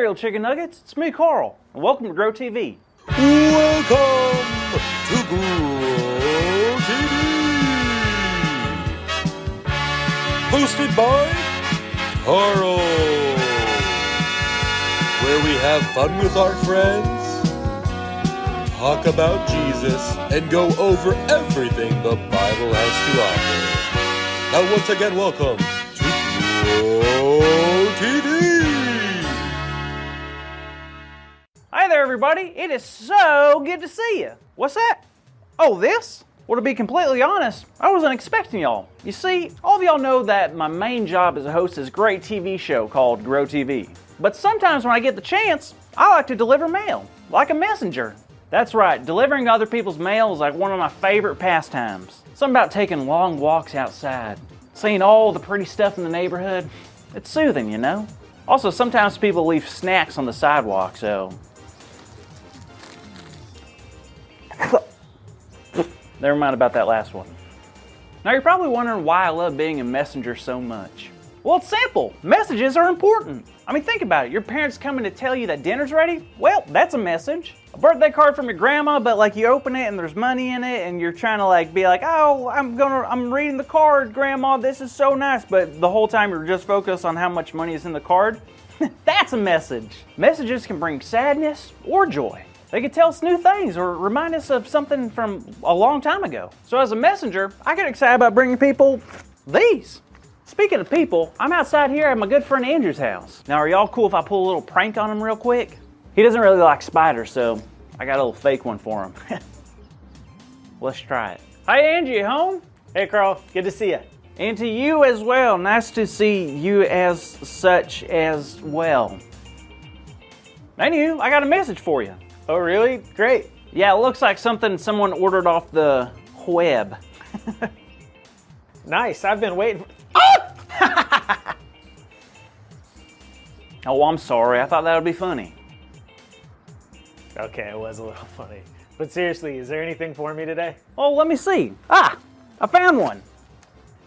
there, little chicken nuggets. It's me, Carl, and welcome to Grow TV. Welcome to Grow TV. Hosted by Carl, where we have fun with our friends, talk about Jesus, and go over everything the Bible has to offer. Now, once again, welcome to Grow TV. Hi there, everybody. It is so good to see you. What's that? Oh, this? Well, to be completely honest, I wasn't expecting y'all. You see, all of y'all know that my main job is to host this great TV show called Grow TV. But sometimes when I get the chance, I like to deliver mail, like a messenger. That's right, delivering other people's mail is like one of my favorite pastimes. Something about taking long walks outside, seeing all the pretty stuff in the neighborhood. It's soothing, you know? Also, sometimes people leave snacks on the sidewalk, so... Never mind about that last one. Now you're probably wondering why I love being a messenger so much. Well, it's simple. Messages are important. I mean, think about it. Your parents coming to tell you that dinner's ready? Well, that's a message. A birthday card from your grandma, but like you open it and there's money in it and you're trying to like be like, oh, I'm reading the card, Grandma, this is so nice. But the whole time you're just focused on how much money is in the card. That's a message. Messages can bring sadness or joy. They can tell us new things or remind us of something from a long time ago. So as a messenger, I get excited about bringing people these. Speaking of people, I'm outside here at my good friend Andrew's house. Now, are y'all cool if I pull a little prank on him real quick? He doesn't really like spiders, so I got a little fake one for him. Let's try it. Hi, Andrew, you home? Hey, Carl. Good to see you. And to you as well. Nice to see you as such as well. Anywho, I got a message for you. Oh, really? Great. Yeah, it looks like something someone ordered off the web. Nice. I've been waiting. Oh, I'm sorry. I thought that would be funny. Okay, it was a little funny. But seriously, is there anything for me today? Oh, let me see. Ah, I found one.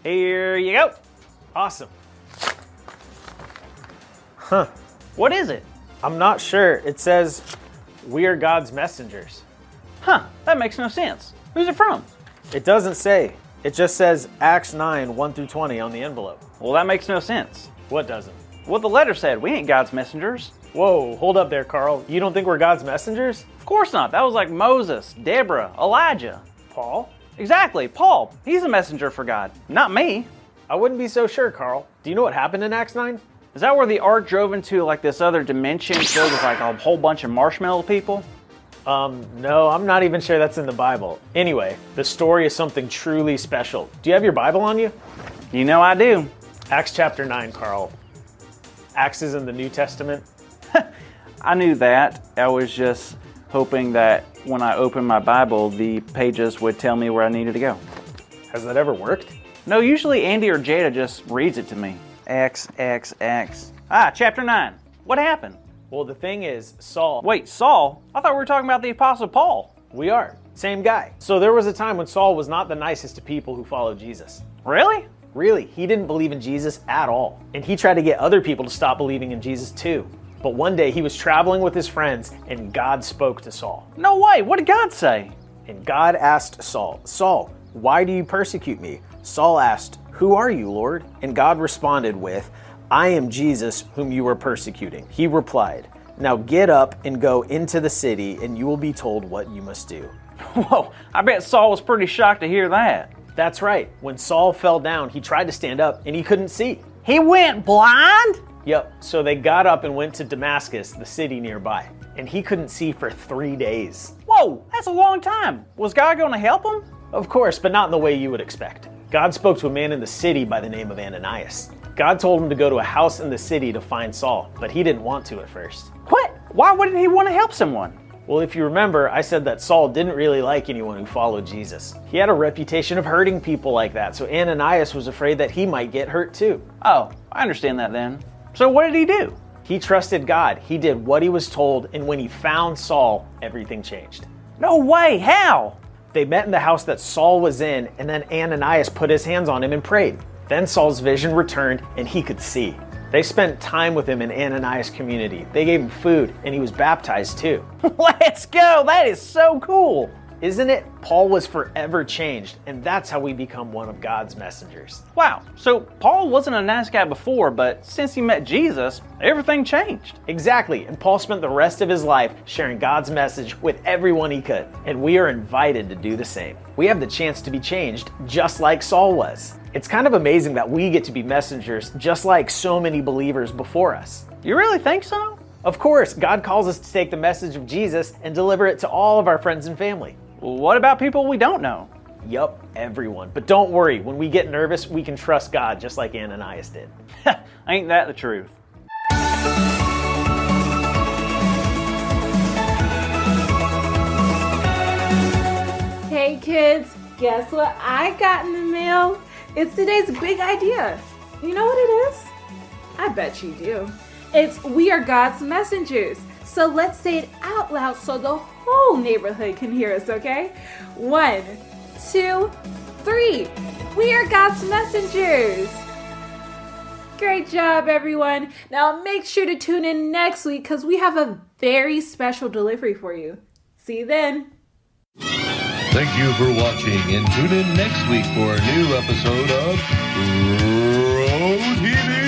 Here you go. Awesome. Huh. What is it? I'm not sure. It says, "We are God's messengers." Huh, that makes no sense. Who's it from? It doesn't say. It just says Acts 9, 1 through 20 on the envelope. Well, that makes no sense. What doesn't? What the letter said, we ain't God's messengers. Whoa, hold up there, Carl. You don't think we're God's messengers? Of course not. That was like Moses, Deborah, Elijah. Paul? Exactly, Paul. He's a messenger for God, not me. I wouldn't be so sure, Carl. Do you know what happened in Acts 9? Is that where the ark drove into like this other dimension filled with like a whole bunch of marshmallow people? No, I'm not even sure that's in the Bible. Anyway, the story is something truly special. Do you have your Bible on you? You know I do. Acts chapter 9, Carl. Acts is in the New Testament. I knew that. I was just hoping that when I opened my Bible, the pages would tell me where I needed to go. Has that ever worked? No, usually Andy or Jada just reads it to me. Acts. Ah, chapter 9. What happened? Well, the thing is, Saul... Wait, Saul? I thought we were talking about the Apostle Paul. We are. Same guy. So there was a time when Saul was not the nicest to people who followed Jesus. Really? Really, he didn't believe in Jesus at all. And he tried to get other people to stop believing in Jesus too. But one day he was traveling with his friends and God spoke to Saul. No way, what did God say? And God asked Saul, "Saul, why do you persecute me?" Saul asked, "Who are you, Lord?" And God responded with, "I am Jesus whom you are persecuting." He replied, "Now get up and go into the city and you will be told what you must do." Whoa, I bet Saul was pretty shocked to hear that. That's right. When Saul fell down, he tried to stand up and he couldn't see. He went blind? Yep, so they got up and went to Damascus, the city nearby. And he couldn't see for 3 days. Whoa, that's a long time. Was God going to help him? Of course, but not in the way you would expect. God spoke to a man in the city by the name of Ananias. God told him to go to a house in the city to find Saul, but he didn't want to at first. What? Why wouldn't he want to help someone? Well, if you remember, I said that Saul didn't really like anyone who followed Jesus. He had a reputation of hurting people like that, so Ananias was afraid that he might get hurt too. Oh, I understand that then. So what did he do? He trusted God. He did what he was told, and when he found Saul, everything changed. No way, how? They met in the house that Saul was in, and then Ananias put his hands on him and prayed. Then Saul's vision returned, and he could see. They spent time with him in Ananias' community. They gave him food, and he was baptized too. Let's go! That is so cool! Isn't it? Paul was forever changed, and that's how we become one of God's messengers. Wow, so Paul wasn't a nice guy before, but since he met Jesus, everything changed. Exactly, and Paul spent the rest of his life sharing God's message with everyone he could, and we are invited to do the same. We have the chance to be changed just like Saul was. It's kind of amazing that we get to be messengers just like so many believers before us. You really think so? Of course, God calls us to take the message of Jesus and deliver it to all of our friends and family. What about people we don't know? Yup, everyone. But don't worry, when we get nervous, we can trust God just like Ananias did. Ain't that the truth? Hey kids, guess what I got in the mail? It's today's big idea. You know what it is? I bet you do. It's we are God's messengers. So let's say it out loud so the whole neighborhood can hear us, okay? 1, 2, 3. We are God's messengers. Great job, everyone. Now make sure to tune in next week because we have a very special delivery for you. See you then. Thank you for watching, and tune in next week for a new episode of Row TV.